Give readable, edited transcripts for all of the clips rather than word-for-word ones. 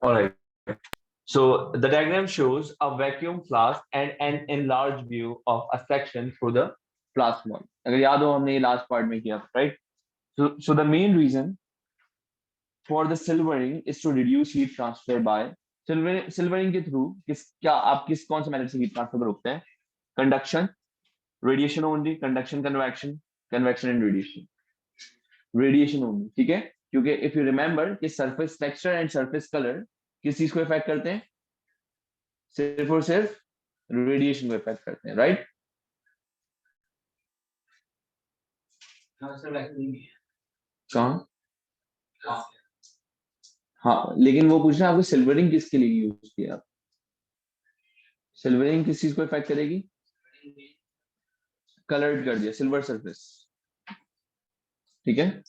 All right. So the diagram shows a vacuum flask and an enlarged view of a section through the flask wall. अगर याद हो हमने ये last part में किया, right? So the main reason for the silvering is to reduce heat transfer by silvering के through आप कौन से मेथड से heat transfer को रोकते हैं? Conduction, radiation only, conduction, convection and radiation only, ठीक है? क्योंकि if you remember कि surface texture and surface color किस चीज को इफेक्ट करते हैं? सिर्फ और सिर्फ रेडिएशन को इफेक्ट करते हैं, राइट? कहाँ? हाँ, लेकिन वो पूछ रहे हैं आपको सिल्वरिंग किसके लिए यूज किया? आप सिल्वरिंग किस चीज को इफेक्ट करेगी? कलर्ड कर दिया सिल्वर सरफेस, ठीक है?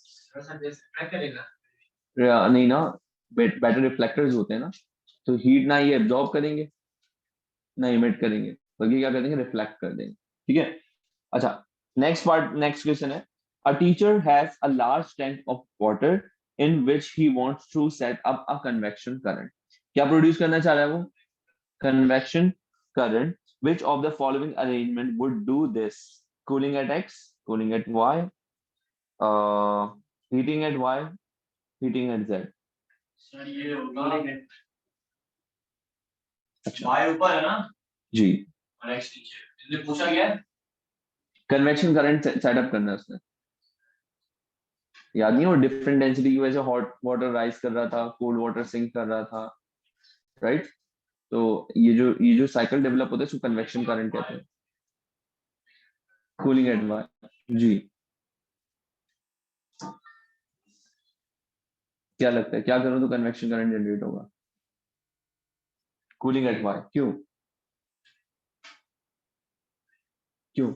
नहीं ना, बेटर रिफ्लेक्टर्स होते हैं ना, तो हीट ना ये एब्जॉर्ब करेंगे ना इमिट करेंगे, बल्कि क्या करेंगे? रिफ्लेक्ट कर देंगे, ठीक है? अच्छा, नेक्स्ट क्वेश्चन है, a teacher has a large tank of water in which he wants to set up a convection current. क्या प्रोड्यूस करना चाह रहा है वो? convection current. Which of the following arrangement would do this? Cooling at x, cooling at y, heating at y, heating at z. अच्छा, y ऊपर है ना जी, और x नीचे, इसलिए पूछा गया है कन्वेक्शन करंट सेटअप करना है उसने, याद नहीं? वो डिफरेंट डेंसिटी की वजह से हॉट वाटर राइज कर रहा था, कोल्ड वाटर सिंक कर रहा था, राइट? तो ये जो साइकिल डेवलप होता है उसको कन्वेक्शन करंट कहते हैं। कूलिंग एट वाई जी, क्या लगता है क्या करूं तो कन्वेक्शन करंट जनरेट होगा? कूलिंग एट वाई, क्यों क्यों?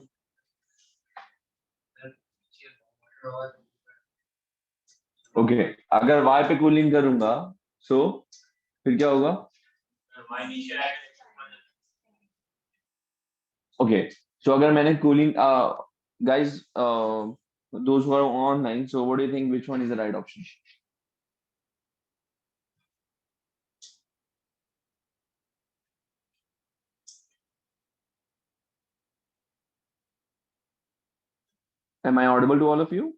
ओके अगर वाई पे कूलिंग करूंगा सो फिर क्या होगा? ओके सो अगर मैंने cooling guys those who are online, so what do you think, which one is the right option? Am I audible to all of you?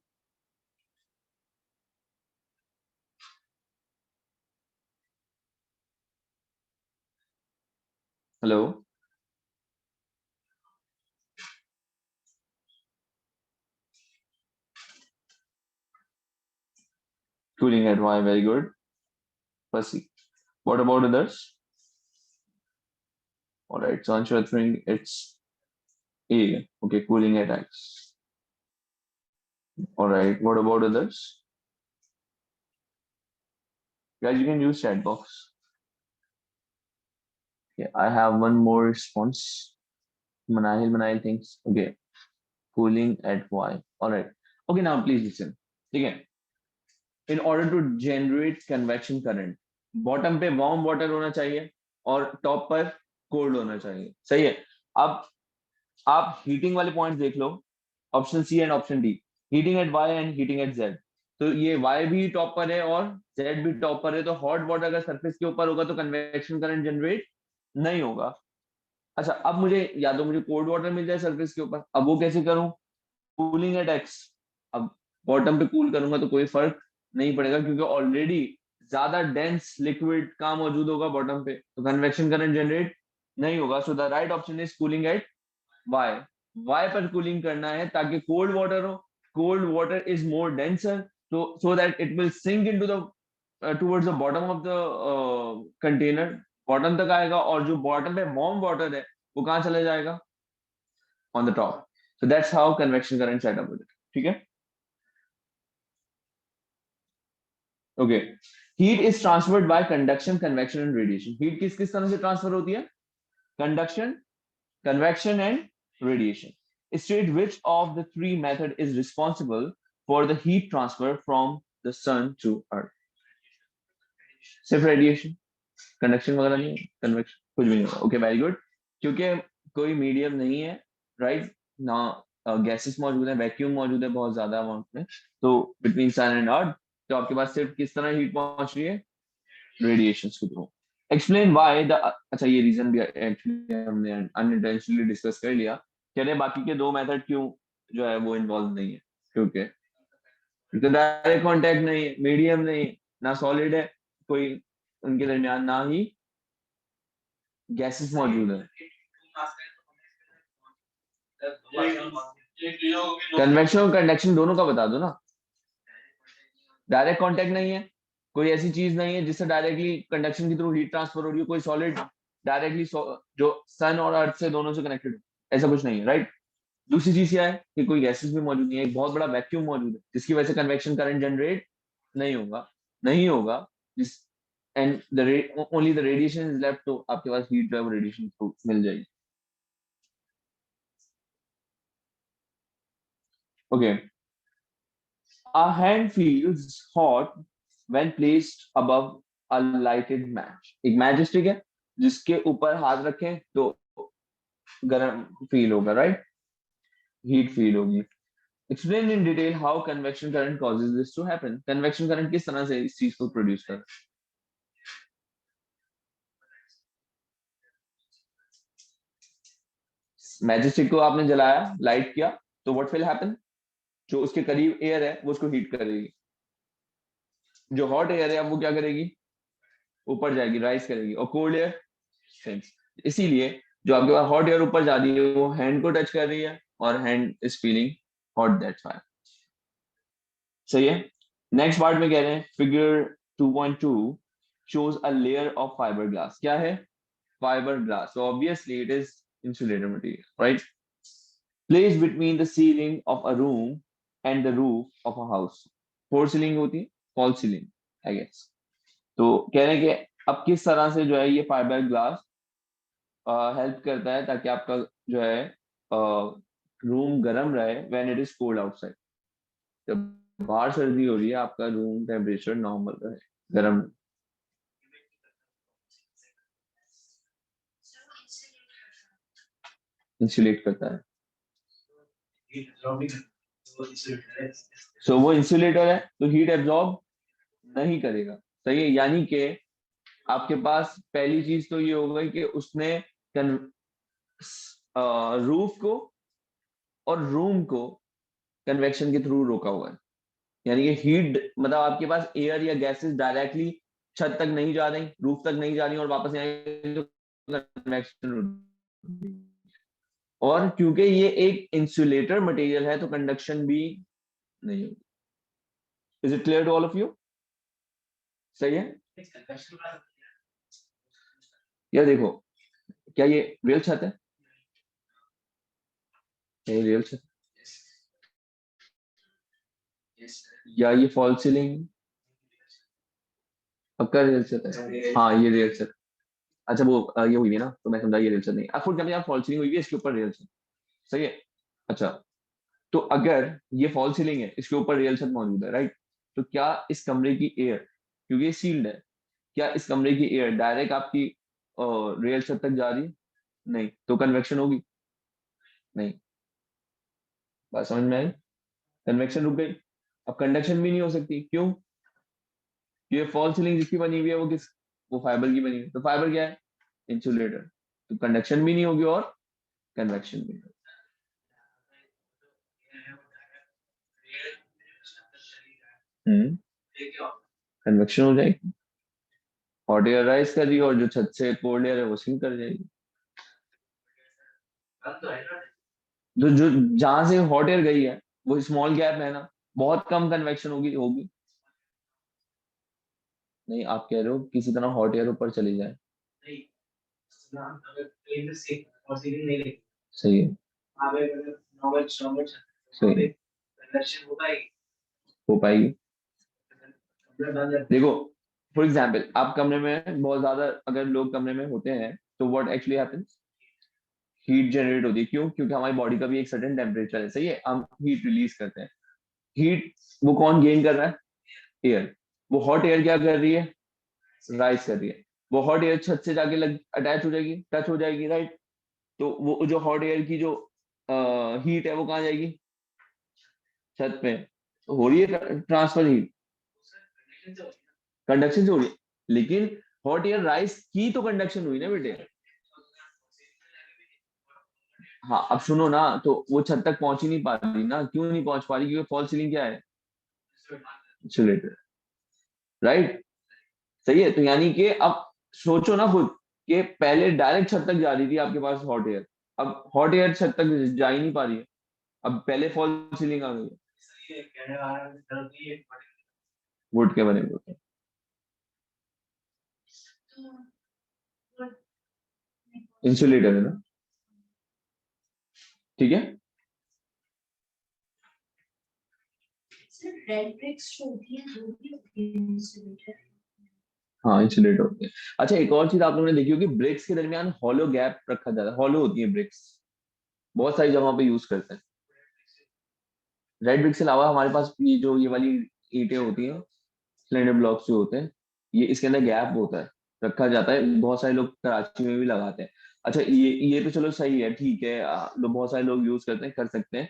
Hello? Cooling at Y, very good. Percy. What about others? All right, so answering it's A. Okay, cooling at X. All right, what about others? Guys, you can use chat box. Okay, I have one more response. Manahil thinks, okay, cooling at Y. All right. Okay, now please listen. Again, in order to generate convection current, bottom पे warm water होना चाहिए और top पर cold होना चाहिए, सही है? अब आप हीटिंग वाले पॉइंट देख लो, option C and option D, heating at Y and heating at Z. तो ये वाई भी टॉप पर है और जेड भी टॉप पर है, तो हॉट वाटर अगर सरफेस के ऊपर होगा तो कन्वेक्शन करंट जनरेट नहीं होगा। अच्छा, अब मुझे या तो मुझे कोल्ड वाटर मिल जाए सरफेस के ऊपर, अब वो कैसे करूं? Cooling at X. अब बॉटम पे कूल करूंगा तो कोई फर्क नहीं पड़ेगा क्योंकि ऑलरेडी ज्यादा डेंस लिक्विड का मौजूद होगा बॉटम पे, तो कन्वेक्शन करंट जनरेट नहीं होगा। So the right option is cooling at Y. Y पर कूलिंग करना है ताकि कोल्ड वाटर हो, cold water is more denser, so that it will sink into the towards the bottom of the container, bottom तक आएगा, और जो bottom पे वार्म वाटर है वो कहाँ चला जाएगा? On the top. So that's how convection current setup होता है, ठीक है? Okay, heat is transferred by conduction, convection and radiation. Heat किस किस तरह से ट्रांसफर होती है? Conduction, convection and radiation. State which of the three method is responsible for the heat transfer from the sun to earth? सिर्फ radiation, conduction वगैरह नहीं है, कन्वेक्शन कुछ भी नहीं होगा। ओके वेरी गुड, क्योंकि कोई मीडियम नहीं है, राइट ना, गैसेस मौजूद है, वैक्यूम मौजूद है बहुत ज्यादा अमाउंट में, तो बिटवीन सन एंड अर्थ तो आपके पास सिर्फ किस तरह हीट पहुंच रही है, रेडिएशन के थ्रू। एक्सप्लेन व्हाई द, अच्छा ये रीजन भी एक्चुअली हमने अनइंटेंशनली डिस्कस कर लिया, कह रहे बाकी के दो मेथड क्यों जो है वो इन्वॉल्व नहीं है, क्योंकि डायरेक्ट कांटेक्ट नहीं है, मीडियम नहीं है, ना सॉलिड है कोई उनके दरमियान, ना ही गैसेस मौजूद है। कन्वेक्शन और कंडक्शन दोनों का बता दो ना। डायरेक्ट कांटेक्ट नहीं है, कोई ऐसी चीज नहीं है जिससे डायरेक्टली कंडक्शन के थ्रू हीट ट्रांसफर हो रही हो, कोई सॉलिड डायरेक्टली जो सन और अर्थ से दोनों से कनेक्टेड हो, ऐसा कुछ नहीं है, राइट। दूसरी चीज क्या है कि कोई गैसेस भी मौजूद नहीं है, एक बहुत बड़ा वैक्यूम मौजूद है जिसकी वजह से कन्वेक्शन करंट जनरेट नहीं होगा जिस and the only the radiation is left, तो आपके पास हीट जो है वो रेडिएशन थ्रू मिल जाएगी। Okay, a hand feels hot when placed above a lighted match। एक मैच स्टिक है जिसके ऊपर हाथ रखें तो गर्म फील होगा, राइट, हीट फील होगी। Explain in detail how convection current causes this to happen. Convection current किस तरह से इस चीज को प्रोड्यूस कर, मैजिक स्टिक को आपने जलाया, लाइट किया, तो व्हाट विल हैपन, जो उसके करीब एयर है वो उसको हीट करेगी, जो हॉट एयर है अब वो क्या करेगी, ऊपर जाएगी, राइज करेगी, और कोल्ड एयर सेंस। इसीलिए जो आपके पास हॉट एयर ऊपर जा रही है वो हैंड को टच कर रही है और hand is feeling hot, that's why. सही है। नेक्स्ट पार्ट में कह रहे हैं figure 2.2 shows a layer of fiberglass। क्या है, fibre glass, so obviously it is insulator material, right, placed between the ceiling of a room and the roof of a house। Four ceiling होती है, fall ceiling I guess. तो कह रहे हैं कि अब किस तरह से जो है ये फाइबर ग्लास हेल्प करता है ताकि आपका जो है रूम गर्म रहे when it is cold outside. जब बाहर सर्दी हो रही है आपका रूम टेम्परेचर नॉर्मल रहे, गर्म। इंसुलेट करता है, सो वो इंसुलेटर है तो हीट एब्जॉर्ब नहीं करेगा। सही है, यानी कि आपके पास पहली चीज तो ये हो गई कि उसने रूफ को और रूम को कन्वेक्शन के थ्रू रोका हुआ है, यानी कि हीट मतलब आपके पास एयर या गैसेस डायरेक्टली छत तक नहीं जा रही, रूफ तक नहीं जा रही और वापस आएंगे तो कन्वेक्शन। और क्योंकि ये एक इंसुलेटर मटेरियल है तो कंडक्शन भी नहीं होगी। Is it clear to all of you? सही है। या देखो, क्या ये रियल छत है, ये रियल छत या ये फॉल सीलिंग, पक्का रियल छत है, हाँ ये रियल छत। अच्छा वो ये हुई है ना, तो मैं समझा ये रियल छत नहीं, अब फुट एग्जाम्पल यहाँ फॉल सीलिंग हुई है, इसके ऊपर रियल छत। सही है। अच्छा, तो अगर ये फॉल सीलिंग है, इसके ऊपर रियल छत मौजूद है, राइट, तो क्या इस कमरे की एयर, क्योंकि ये सील्ड है, क्या इस कमरे की एयर डायरेक्ट आपकी रियल छत तक जा रही है? नहीं, तो कन्वेक्शन होगी नहीं। बात समझ में आई? कन्वेक्शन रुक गई, अब कंडक्शन भी नहीं हो सकती, क्यों? ये फॉल सीलिंग जिसकी बनी हुई है वो किस, वो फाइबर की बनी हुई है, तो फाइबर क्या है, इंसुलेटर, तो कंडक्शन भी नहीं होगी और कन्वेक्शन भी नहीं। कन्वेक्शन हो जाएगी, हॉट एयर राइज कर रही है और जो छत से कोल्ड एयर है वो सिंक कर जाएगी। जो जो जहां से हॉट एयर गई है वो स्मॉल गैप है ना, बहुत कम कन्वेक्शन होगी होगी। नहीं, आप कह रहे हो किसी तरह हॉट एयर ऊपर चली जाए। सही है, सही है, हो पाएगी। देखो फॉर एग्जाम्पल आप कमरे में बहुत ज्यादा अगर लोग कमरे में होते हैं तो what actually happens, heat generate होती है, क्यों? क्योंकि हमारी बॉडी का भी एक सर्टेन टेम्परेचर है, सही है, हम हीट रिलीज करते हैं। हीट वो कौन गेन कर रहा है, एयर। वो हॉट एयर क्या कर रही है, राइज कर रही है, वो हॉट एयर छत से जाके लग अटैच हो जाएगी, टच हो जाएगी, राइट। तो वो जो हॉट एयर की जो हीट है वो कहाँ जाएगी, छत पे, तो हो रही है ट्रांसफर हीट। कंडक्शन से हो रही है, लेकिन हॉट एयर राइज की तो कंडक्शन हुई ना बेटे। हाँ अब सुनो ना, तो वो छत तक पहुंच ही नहीं पा रही ना, क्यों नहीं पहुंच पा रही? क्योंकि फॉल सीलिंग क्या है? Insulated, right. सही है, तो यानी कि अब सोचो ना खुद, कि पहले डायरेक्ट छत तक जा रही थी आपके पास हॉट एयर, अब हॉट एयर छत तक जा ही नहीं पा रही है, अब पहले फॉल सीलिंग आ गई है। वुड के बने हुए होते हैं, इंसुलेटर है ना, ठीक है। हाँ इंसुलेट होते हैं। अच्छा एक और चीज आप लोगों ने देखी होगी, ब्रिक्स के दरमियान हॉलो गैप रखा जाता है, हॉलो होती है ब्रिक्स, बहुत सारी जगहों पे यूज करते हैं। रेड ब्रिक्स के अलावा हमारे पास ये जो ये वाली ईंटें होती हैं, स्लेंडर ब्लॉक्स जो होते हैं, ये इसके अंदर गैप होता है, रखा जाता है, बहुत सारे लोग कराची में भी लगाते हैं। अच्छा ये तो चलो सही है, ठीक है, लोग बहुत सारे लोग यूज करते हैं, कर सकते हैं,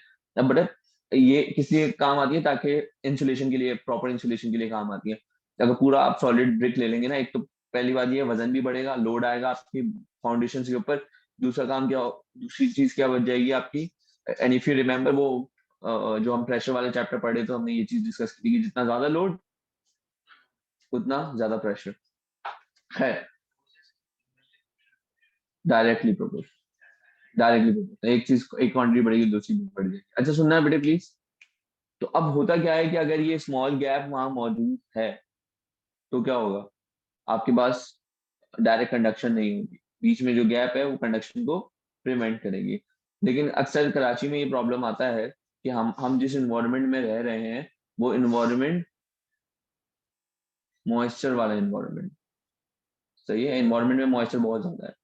बट ये किसी काम आती है ताकि इंसुलेशन के लिए, प्रॉपर इंसुलेशन के लिए काम आती है। अगर पूरा आप सॉलिड ब्रिक ले लेंगे ना, एक तो पहली बात ये वजन भी बढ़ेगा, लोड आएगा आपकी फाउंडेशन के ऊपर। दूसरा काम क्या, दूसरी चीज क्या बच जाएगी आपकी, एंड इफ यू रिमेम्बर वो जो हम प्रेशर वाले चैप्टर पढ़े तो हमने ये चीज डिस्कस की थी कि जितना ज्यादा लोड उतना ज्यादा प्रेशर है, डायरेक्टली प्रोपोर्शनल, डायरेक्टली प्रोपोर्शनल, एक चीज एक क्वांटिटी बढ़ेगी दूसरी भी बढ़ जाएगी। अच्छा सुनना है बेटे प्लीज। तो अब होता क्या है कि अगर ये स्मॉल गैप वहां मौजूद है तो क्या होगा, आपके पास डायरेक्ट कंडक्शन नहीं होगी, बीच में जो गैप है वो कंडक्शन को प्रिवेंट करेगी। लेकिन अक्सर कराची में ये प्रॉब्लम आता है कि हम जिस इन्वायरमेंट में रह रहे हैं वो इन्वायरमेंट मॉइस्चर वाला इन्वायरमेंट, सही है, इन्वायरमेंट में मॉइस्चर बहुत ज्यादा है।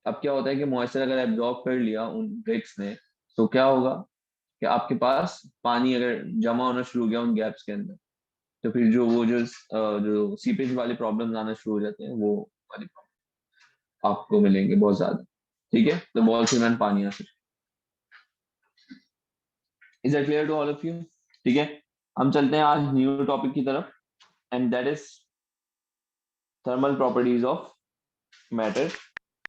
अब क्या होता है कि मॉइस्चर अगर एब्जॉर्ब कर लिया उन ब्रिक्स ने, तो क्या होगा कि आपके पास पानी अगर जमा होना शुरू हो गया उन गैप्स के अंदर, तो फिर जो सीपेज वाले प्रॉब्लम्स आना शुरू हो जाते हैं, वो वाली प्रॉब्लम आपको मिलेंगे बहुत ज्यादा। ठीक है, तो बॉल सीमेंट पानी आ सकता। Is that clear to all of you? ठीक है, हम चलते हैं आज न्यू टॉपिक की तरफ, and that is thermal properties of matter.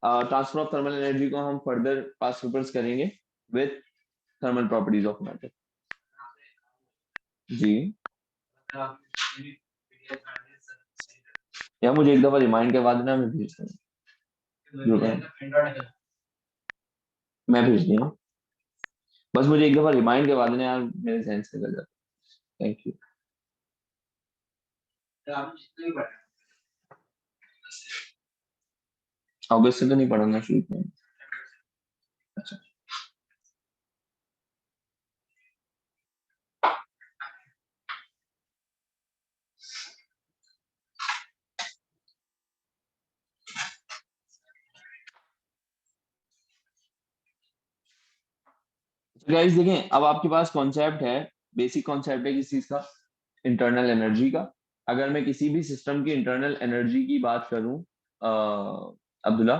Transfer of thermal energy को हम फर्दर पास पेपर्स करेंगे with thermal properties of matter. जी, या मुझे एक दफा रिमाइंड करवा देना, मैं भेज दूंगा, मैं भेज दिया, बस मुझे एक दफा रिमाइंड करवा देना यार, मेरे ध्यान से निकल जाता। Thank you. अगस्त से तो नहीं पढ़ना शुरू किया। अच्छा गाइस देखें, अब आपके पास कॉन्सेप्ट है, बेसिक कॉन्सेप्ट है किस चीज का, इंटरनल एनर्जी का। अगर मैं किसी भी सिस्टम की इंटरनल एनर्जी की बात करूं, अब्दुल्ला,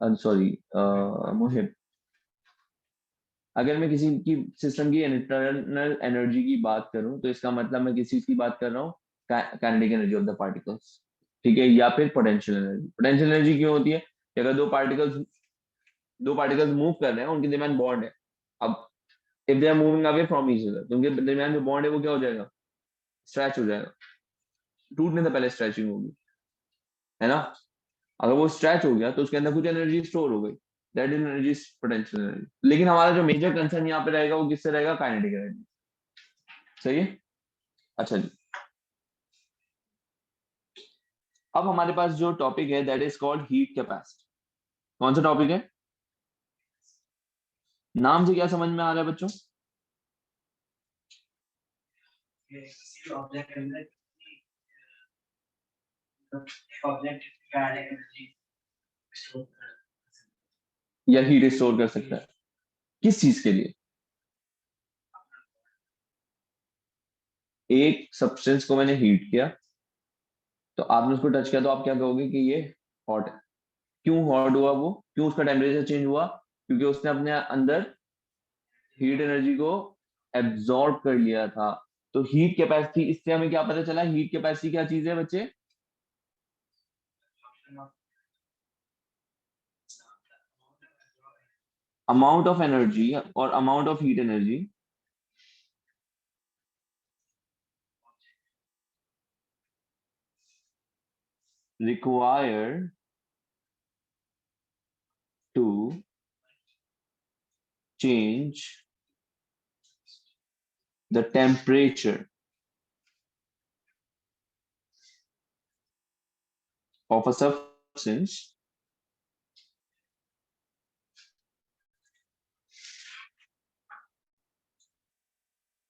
सॉरी मुहिब, अगर मैं किसी की सिस्टम की इंटरनल एनर्जी की बात करूं तो इसका मतलब मैं किस चीज की बात कर रहा हूँ, kinetic energy of the particles, ठीक है, या फिर पोटेंशियल एनर्जी। पोटेंशियल एनर्जी क्यों होती है कि अगर दो पार्टिकल्स मूव कर रहे हैं, उनके दरमियान बॉन्ड है। अब if they are moving away from each other, तो उनके दरमियान जो बॉन्ड है वो क्या हो जाएगा, स्ट्रेच हो जाएगा, टूटने से पहले स्ट्रेचिंग होगी, है ना। अगर वो स्ट्रेच हो गया तो उसके अंदर कुछ एनर्जी स्टोर हो गई, that energy is potential energy. लेकिन हमारा जो मेजर कंसर्न यहाँ पे रहेगा वो किससे रहेगा, काइनेटिक एनर्जी। सही है। अच्छा जी, अब हमारे पास जो टॉपिक है that is called heat capacity. कौन सा टॉपिक है, नाम से क्या समझ में आ रहा है बच्चों? या हीट स्टोर कर सकता है, किस चीज के लिए? एक सब्सटेंस को मैंने हीट किया, तो आपने उसको टच किया तो आप क्या कहोगे कि ये हॉट है। क्यों हॉट हुआ वो, क्यों उसका टेम्परेचर चेंज हुआ? क्योंकि उसने अपने अंदर हीट एनर्जी को एब्जॉर्ब कर लिया था, तो हीट कैपेसिटी, इससे हमें क्या पता चला, हीट कैपेसिटी क्या चीज है बच्चे? अमाउंट ऑफ एनर्जी और amount of heat energy required to change the temperature of a substance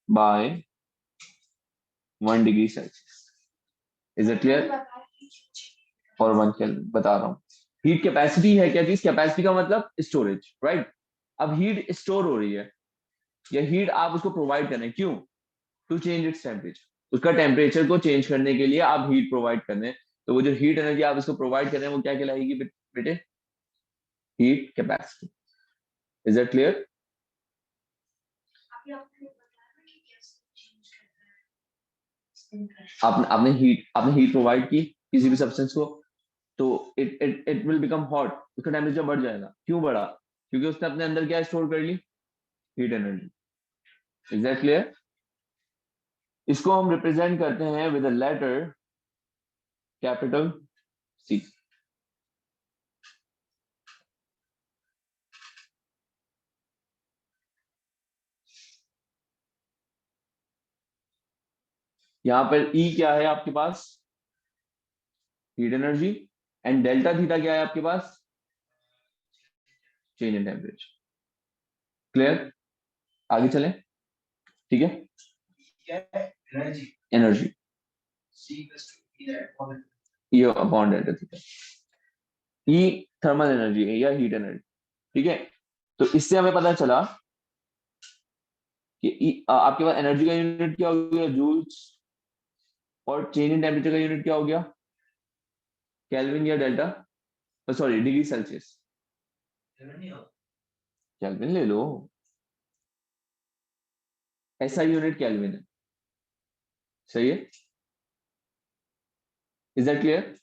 by 1 degree Celsius. Is it clear? और 1 केल्विन बता रहा हूँ। हीट कैपेसिटी है क्या चीज? कैपेसिटी का मतलब स्टोरेज, राइट? अब हीट स्टोर हो रही है, या हीट आप उसको प्रोवाइड कर रहे हैं, क्यों? टू चेंज इट्स टेम्परेचर, उसका टेम्परेचर को चेंज करने के लिए आप हीट प्रोवाइड कर रहे हैं। तो वो जो हीट एनर्जी आप इसको प्रोवाइड कर रहे हैं वो क्या कहलाएगी बेटे? Heat capacity. Is that clear? आपने हीट प्रोवाइड की किसी भी सब्सटेंस को, तो इट विल बिकम हॉट, उसका टेम्परेचर बढ़ जाएगा। क्यों बढ़ा? क्योंकि उसने अपने अंदर क्या स्टोर कर ली? Heat energy. Is that clear? इसको हम रिप्रेजेंट करते हैं with a letter capital C. यहाँ पर ई क्या है आपके पास? Heat energy. And delta theta क्या है आपके पास? Change in temperature. क्लियर? आगे चलें, ठीक है? एनर्जी ये upon delta theta. E thermal energy है या हीट एनर्जी, ठीक है? तो इससे हमें पता चला कि आपके पास एनर्जी का यूनिट क्या हो गया? जूल्स। और चेंज इन टेम्परेचर का यूनिट क्या हो गया? केल्विन या delta, sorry degree Celsius. Kelvin ले लो, ऐसा यूनिट केल्विन है, सही है? Is that clear?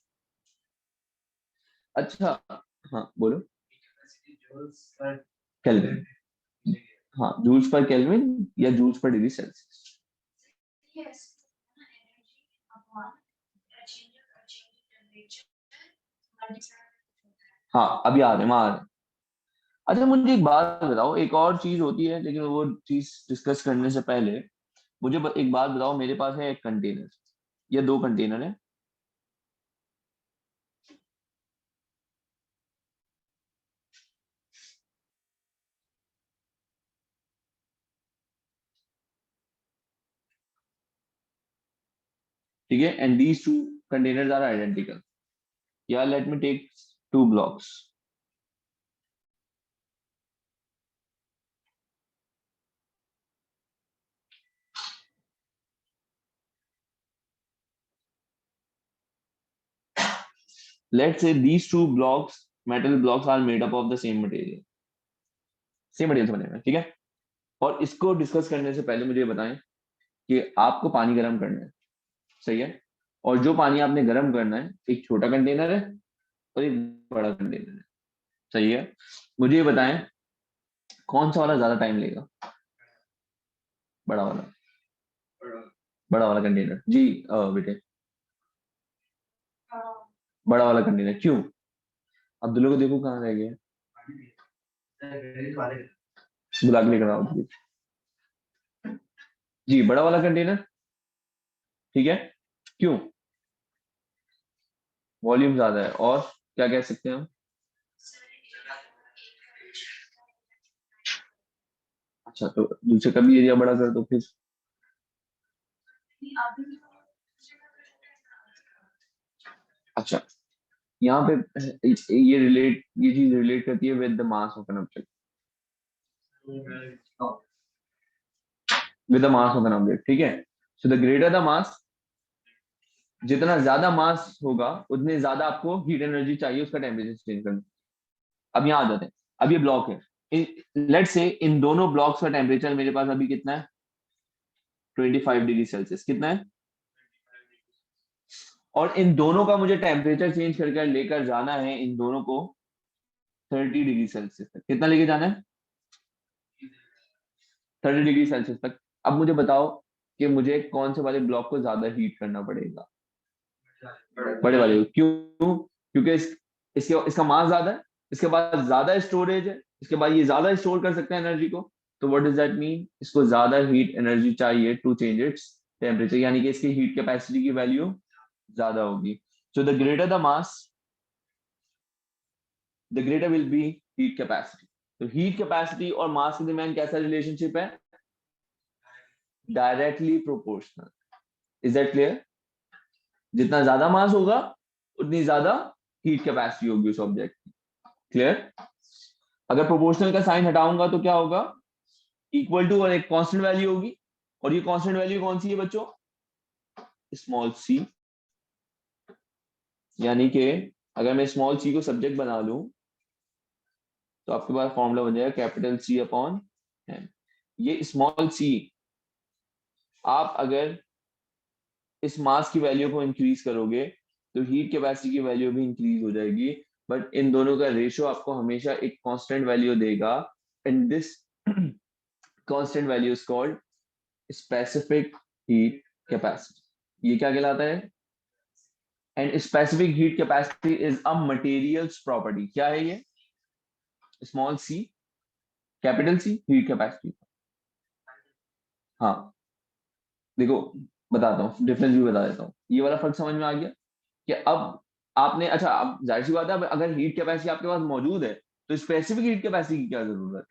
अच्छा, हाँ बोलो। केल्विन, हाँ जूल्स पर केल्विन या जूल्स पर डिग्री सेल्सियस। हाँ अभी आ रहे हैं, वहां आ रहे हैं। अच्छा मुझे एक बात बताओ, एक और चीज होती है लेकिन वो चीज डिस्कस करने से पहले मुझे एक बात बताओ। मेरे पास है एक कंटेनर या दो कंटेनर है, ठीक है? And these two containers are identical, या let me take two blocks. Let's say these two blocks, metal blocks, are made up of the same material, same material से बने हुए हैं, ठीक है? और इसको डिस्कस करने से पहले मुझे बताएं कि आपको पानी गर्म करना है, सही है? और जो पानी आपने गर्म करना है, एक छोटा कंटेनर है और एक बड़ा कंटेनर है, सही है? मुझे ये बताएं कौन सा वाला ज्यादा टाइम लेगा? बड़ा वाला। बड़ा वाला कंटेनर जी, बेटे बड़ा वाला कंटेनर, क्यों? अब्दुल्ला को देखो कहाँ रह गया, बुला के लेकर आओ जी। बड़ा वाला कंटेनर, ठीक है? क्यों? वॉल्यूम ज्यादा है, और क्या कह सकते हैं हम? अच्छा, तो दूसरे का भी एरिया बड़ा कर दो फिर। अच्छा, यहाँ पे ये चीज रिलेट करती है with the mass of an object, with the mass of an object, ठीक है? So the greater the mass, जितना ज्यादा मास होगा उतने ज्यादा आपको हीट एनर्जी चाहिए उसका टेम्परेचर चेंज करने। अब यहाँ आ जाते हैं। अब ये ब्लॉक है, लेट्स से इन दोनों ब्लॉक्स का टेम्परेचर मेरे पास अभी कितना है? 25 डिग्री सेल्सियस। कितना है? और इन दोनों का मुझे टेम्परेचर चेंज करके लेकर जाना है, इन दोनों को 30 डिग्री सेल्सियस तक। कितना लेके जाना है? 30 डिग्री सेल्सियस तक। अब मुझे बताओ कि मुझे कौन से वाले ब्लॉक को ज्यादा हीट करना पड़ेगा? बड़े वाले को। क्यों? क्योंकि इसका मास ज्यादा है, इसके पास ज्यादा स्टोरेज है, इसके बाद ये ज्यादा स्टोर कर सकते हैं एनर्जी को। तो व्हाट डज दैट मीन? इसको ज्यादा हीट एनर्जी चाहिए टू चेंज इट्स टेम्परेचर, यानी कि इसकी हीट कैपेसिटी की वैल्यू ज्यादा होगी। So the greater the mass, the greater will be heat capacity. तो हीट कैपेसिटी और मास के दरमियान कैसा रिलेशनशिप है? Directly proportional. Is that clear? जितना ज्यादा मास होगा उतनी ज्यादा हीट कैपेसिटी होगी उस ऑब्जेक्ट की। क्लियर? अगर प्रोपोर्शनल का साइन हटाऊंगा तो क्या होगा? इक्वल टू और एक कांस्टेंट वैल्यू होगी। और ये कांस्टेंट वैल्यू कौन सी है बच्चों? Small C. यानी कि अगर मैं स्मॉल सी को सब्जेक्ट बना लूं तो आपके पास फॉर्मूला बन जाएगा कैपिटल सी अपॉन एम। ये स्मॉल सी, आप अगर इस मास की वैल्यू को इंक्रीज करोगे तो हीट कैपेसिटी की वैल्यू भी इंक्रीज हो जाएगी। बट इन दोनों का रेशियो आपको हमेशा एक कांस्टेंट वैल्यू देगा, and this constant value is called specific heat capacity. ये क्या कहलाता है? And specific heat capacity is a materials property. क्या है ये? Small C, capital C, heat capacity. हाँ, देखो बताता हूँ, डिफरेंस भी बता देता हूँ। ये वाला फर्क समझ में आ गया कि अब आपने, अच्छा अब जाहिर सी बात है, अब अगर हीट कैपेसिटी आपके पास मौजूद है तो स्पेसिफिक हीट कैपेसिटी की क्या जरूरत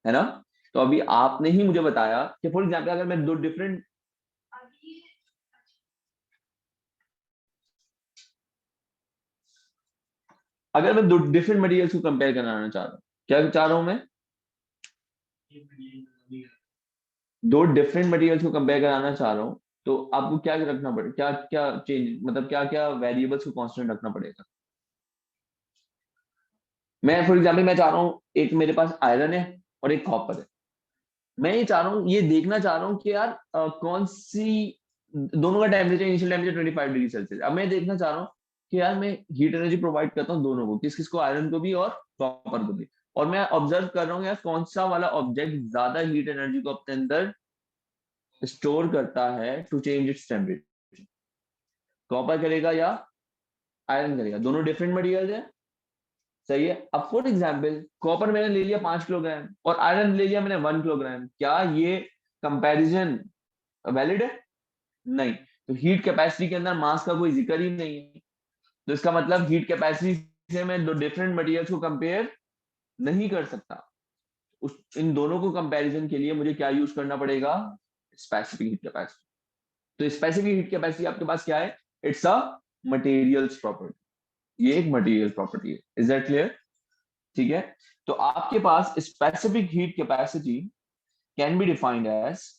है ना? तो अभी आपने ही मुझे बताया कि फॉर एग्जाम्पल अगर मैं दो डिफरेंट, अगर मैं दो डिफरेंट मटेरियल्स को कंपेयर कराना चाह रहा हूँ, क्या चाह रहा हूं मैं? दो डिफरेंट मटेरियल्स को कंपेयर कराना चाह रहा हूँ, तो आपको क्या रखना पड़ेगा? क्या क्या चेंज, मतलब क्या क्या वेरिएबल्स को कांस्टेंट रखना पड़ेगा? मैं फॉर एग्जाम्पल मैं चाह रहा हूँ एक मेरे पास आयरन है और एक कॉपर है। मैं ये चाह रहा हूँ, ये देखना चाह रहा हूँ कि यार कौन सी, दोनों का temperature, initial temperature 25 degree Celsius. अब मैं देखना चाह रहा हूँ कि यार मैं हीट एनर्जी प्रोवाइड करता हूँ दोनों को, किस किस को? आयरन को भी और कॉपर को भी। और मैं ऑब्जर्व कर रहा हूँ यार कौन सा वाला ऑब्जेक्ट ज्यादा हीट एनर्जी को अपने अंदर स्टोर करता है to change its temperature. Copper करेगा या आयरन करेगा? दोनों डिफरेंट मटेरियल है, सही है। अब फॉर एग्जाम्पल कॉपर मैंने ले लिया 5 किलोग्राम और आयरन ले लिया मैंने 1 किलोग्राम, क्या ये कंपैरिजन वैलिड है? नहीं। तो हीट कैपेसिटी के अंदर मास का कोई जिक्र ही नहीं है। तो इसका मतलब हीट कैपेसिटी से मैं दो डिफरेंट मटेरियल्स को कंपेयर नहीं कर सकता। इन दोनों को कंपैरिजन के लिए मुझे क्या यूज करना पड़ेगा? Specific heat capacity. तो स्पेसिफिक हीट कैपेसिटी आपके पास क्या है? It's a materials property. ये एक मटेरियल प्रॉपर्टी है। Is that clear? ठीक है। तो आपके पास specific heat capacity can be defined as,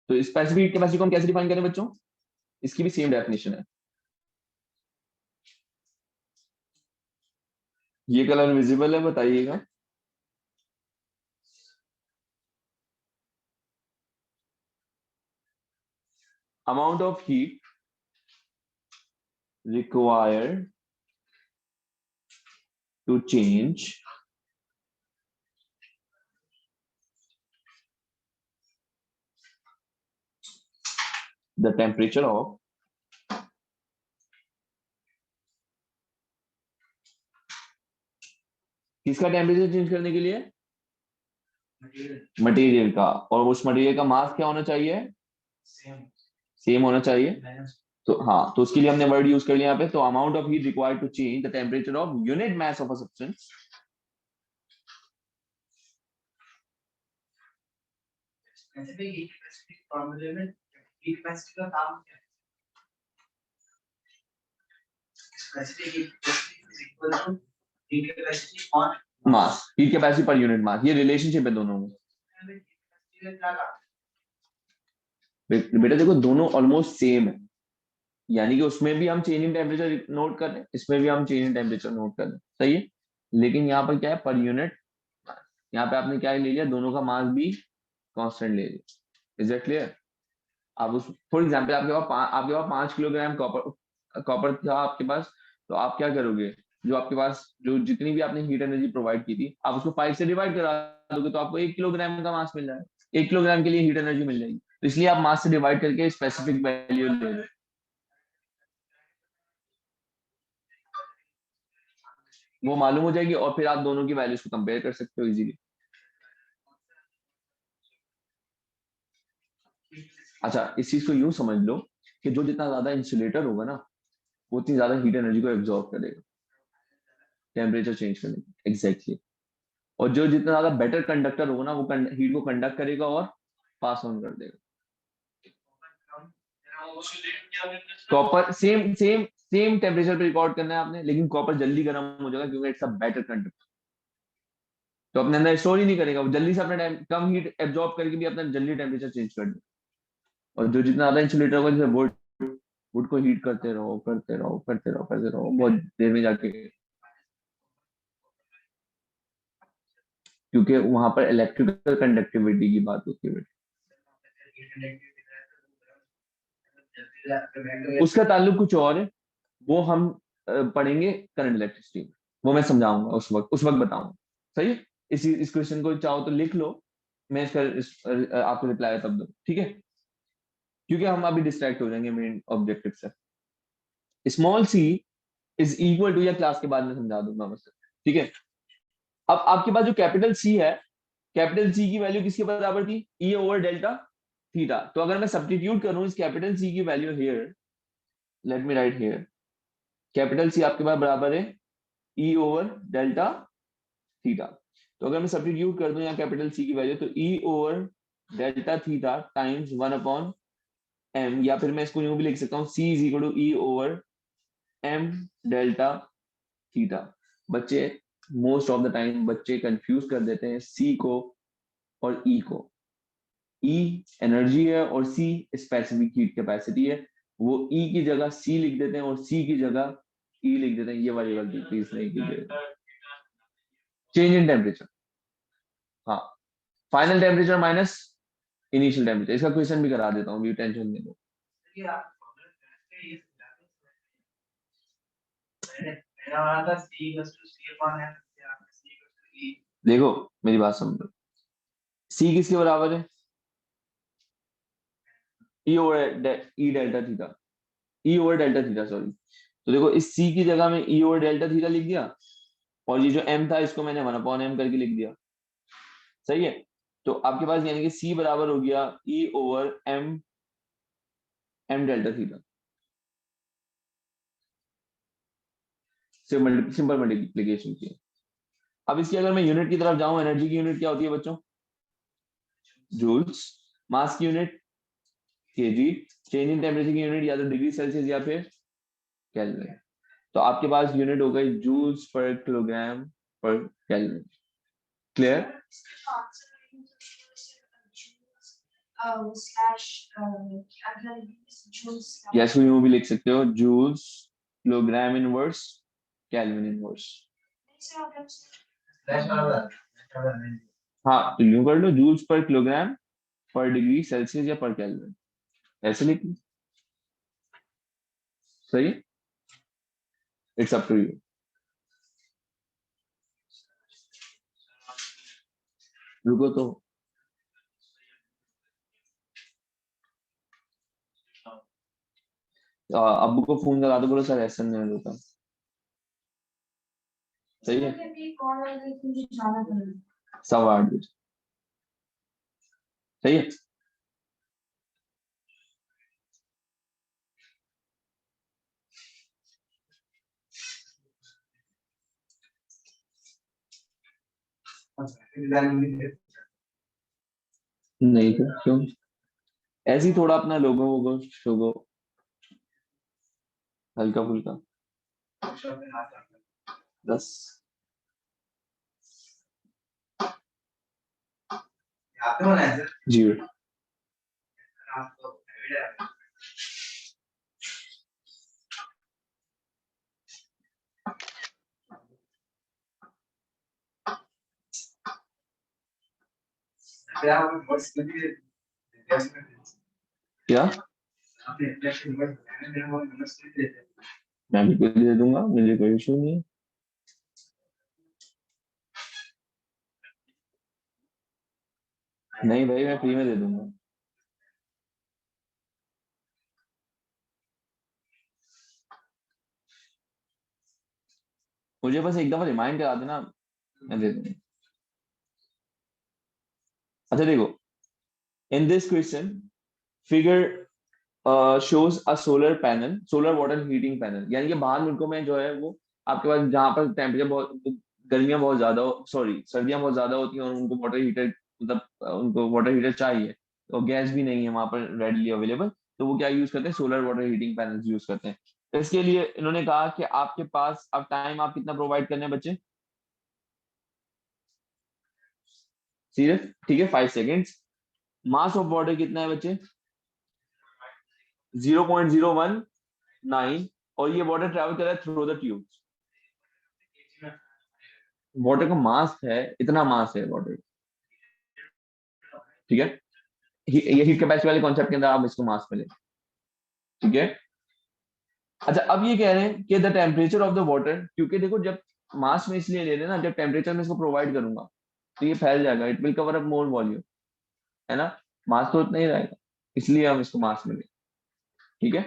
तो स्पेसिफिक हीट कैपेसिटी को हम कैसे डिफाइन करें बच्चों? इसकी भी सेम डेफिनेशन है। ये कलर विजिबल है, बताइएगा। Amount of heat required to change the temperature of किसका टेम्परेचर चेंज करने के लिए? मटेरियल का। और उस मटेरियल का मास क्या होना चाहिए? सेम होना चाहिए। तो हाँ, तो उसके लिए हमने वर्ड यूज कर लिया यहाँ पे। तो amount of heat required to change the temperature of unit mass of a substance specific heat capacity फॉर्मूले में हीट कैपेसिटी का काम क्या है? Specific heat capacity is equal to heat capacity on mass, heat capacity per unit mass. ये relationship है दोनों में। बेटा देखो दोनों ऑलमोस्ट सेम है, यानी कि उसमें भी हम चेंज इन टेम्परेचर नोट कर रहे हैं, इसमें भी हम चेंज इन टेम्परेचर नोट कर रहे हैं, सही है। लेकिन यहाँ पर क्या है, पर यूनिट, यहाँ पे आपने क्या ले लिया, दोनों का मास भी कांस्टेंट ले लिया। Is it clear? आप उस फॉर एग्जाम्पल आपके पास 5 किलोग्राम कॉपर कॉपर था आपके पास, तो आप क्या करोगे, जो आपके पास जो जितनी भी आपने हीट एनर्जी प्रोवाइड की थी, आप उसको 5 से डिवाइड करा दोगे, तो आपको 1 किलोग्राम का मास मिल जाएगा, 1 किलोग्राम के लिए हीट एनर्जी मिल जाएगी, तो इसलिए आप मास से डिवाइड करके स्पेसिफिक वैल्यू ले लो। वो मालूम हो जाएगी और फिर आप दोनों की वैल्यूज को कंपेयर कर सकते हो इजीली। अच्छा, इस चीज को यूं समझ लो कि जो जितना ज्यादा इंसुलेटर होगा ना, वो उतनी ज्यादा हीट एनर्जी को एब्जॉर्ब करेगा टेम्परेचर चेंज करने में, एग्जैक्टली। और जो जितना ज्यादा बेटर कंडक्टर होगा ना, वो हीट को कंडक्ट करेगा और पास ऑन कर देगा। Copper same same same temperature पे रिकॉर्ड करना है आपने, लेकिन कॉपर जल्दी गर्म हो जाएगा क्योंकि इट्स अ बेटर कंडक्टर, तो अपने अंदर स्टोर ही नहीं करेगा, वो जल्दी से अपना कम हीट एब्जॉर्ब करके भी अपना जल्दी टेम्परेचर चेंज कर देगा। और जो जितना ज्यादा इंसुलेटर होगा, जैसे वुड, वुड को हीट करते रहो करते रहो करते रहो करते रहो, बहुत देर में जाके, क्योंकि वहां पर इलेक्ट्रिकल कंडक्टिविटी की बात होती है। उसका ताल्लुक कुछ और है, वो हम पढ़ेंगे करंट इलेक्ट्रिसिटी में, वो मैं समझाऊंगा उस वक्त बताऊंगा, सही है। इस क्वेश्चन को चाहो तो लिख लो, मैं आपको रिप्लाई तब दूँ, ठीक है, क्योंकि हम अभी डिस्ट्रैक्ट हो जाएंगे मेन ऑब्जेक्टिव से। Small C is equal to, या क्लास के बाद में समझा दूंगा बस, ठीक है। अब आपके पास जो कैपिटल सी है, कैपिटल सी की वैल्यू किसके बराबर थी, ई ओवर डेल्टा थीटा, तो अगर मैं सब्स्टिट्यूट करूं इस कैपिटल सी की value here, let me write here, capital C आपके पास बराबर है ई ओवर डेल्टा थीटा, तो अगर मैं सब्स्टिट्यूट कर दूं यहाँ कैपिटल सी की वैल्यू, तो E over delta theta times 1 upon M, या फिर मैं इसको यूं भी लिख सकता हूँ, C is equal to E over M delta theta. बच्चे मोस्ट ऑफ द टाइम बच्चे कंफ्यूज कर देते हैं सी को और ई को। ई एनर्जी है और सी स्पेसिफिक हीट कैपेसिटी है, वो ई की जगह सी लिख देते हैं और सी की जगह ई लिख देते हैं, ये वाली गलती प्लीज नहीं कीजिएगा। चेंज इन टेम्परेचर, हाँ, final temperature minus initial temperature, इसका क्वेश्चन भी करा देता हूँ, भी टेंशन नहीं लो। देखो मेरी बात समझो, सी किसके बराबर है, ई ओवर ई डेल्टा थीटा, ई ओवर डेल्टा थीटा सॉरी, तो देखो इस सी की जगह में ई ओवर डेल्टा थीटा लिख दिया, और ये जो एम था इसको मैंने 1 अपॉन एम करके लिख दिया, सही है। तो आपके पास यानी कि सी बराबर हो गया E over M M delta theta, simple multiplication की। अब इसकी अगर मैं यूनिट की तरफ जाऊं, एनर्जी की यूनिट क्या होती है बच्चों, जूल्स, मास की unit KG, change in temperature की यूनिट या तो डिग्री सेल्सियस या फिर केल्विन, तो आपके पास यूनिट हो गई जूल्स पर किलोग्राम पर केल्विन। क्लियर? यस, यूं भी लिख सकते हो, joules kilogram inverse kelvin inverse. हाँ, तो यूं कर लो, joules per kilogram per degree Celsius या पर केल्विन, ऐसे लिख लो, सही, इट्स अप टू यू। रुको तो, अब्बू को फोन करा दो, बोलो सर ऐसा नहीं होता, सही है, 8:15 सही है। नहीं तो क्यों, ऐसे ही थोड़ा अपना लोगों को शोगो हल्का फुल्का, बस। आपने बोला है सर जी आपको एविडेंस क्या आप वर्ड्स के लिए क्या आपने इंटरेक्शन वर्ड बताया मेरा वो नंबर से दे दे मैं बिल्कुल दे दूंगा, मुझे कोई इशू नहीं है। नहीं भाई, मैं फ्री में दे दूंगा। मुझे बस एक दफा रिमाइंड करा देना, मैं दे दूंगा। अच्छा देखो, in this question figure shows a solar panel, solar water heating panel, यानी कि बाहर मुल्कों में जो है वो आपके पास जहाँ पर टेम्परेचर बहुत, गर्मियां बहुत ज्यादा हो, सॉरी सर्दियां बहुत ज्यादा होती हैं और उनको वाटर हीटर, मतलब उनको वाटर हीटर चाहिए, तो गैस भी नहीं है वहां पर रेडली अवेलेबल, तो वो क्या यूज करते हैं, solar water heating panel use करते हैं। तो इसके लिए इन्होंने कहा कि आपके पास अब टाइम आप कितना प्रोवाइड करने हैं बच्चे, सीरियस, ठीक है, 5 सेकेंड्स। मास ऑफ वाटर कितना है बच्चे, 0.019, और ये वाटर ट्रेवल कर रहा है थ्रू द ट्यूब। वाटर का मास है, इतना मास है वाटर, ठीक है। ये हीट कैपेसिटी वाले कॉन्सेप्ट के अंदर आप इसको मास में ले, ठीक है। अच्छा अब ये कह रहे हैं कि the temperature of the water, क्योंकि देखो जब मास में इसलिए ले रहे हैं ना, जब टेम्परेचर में इसको प्रोवाइड करूंगा तो ये फैल जाएगा, it will cover up more volume, है ना, मास तो उतना ही रहेगा, इसलिए हम इसको मास में ले, ठीक है।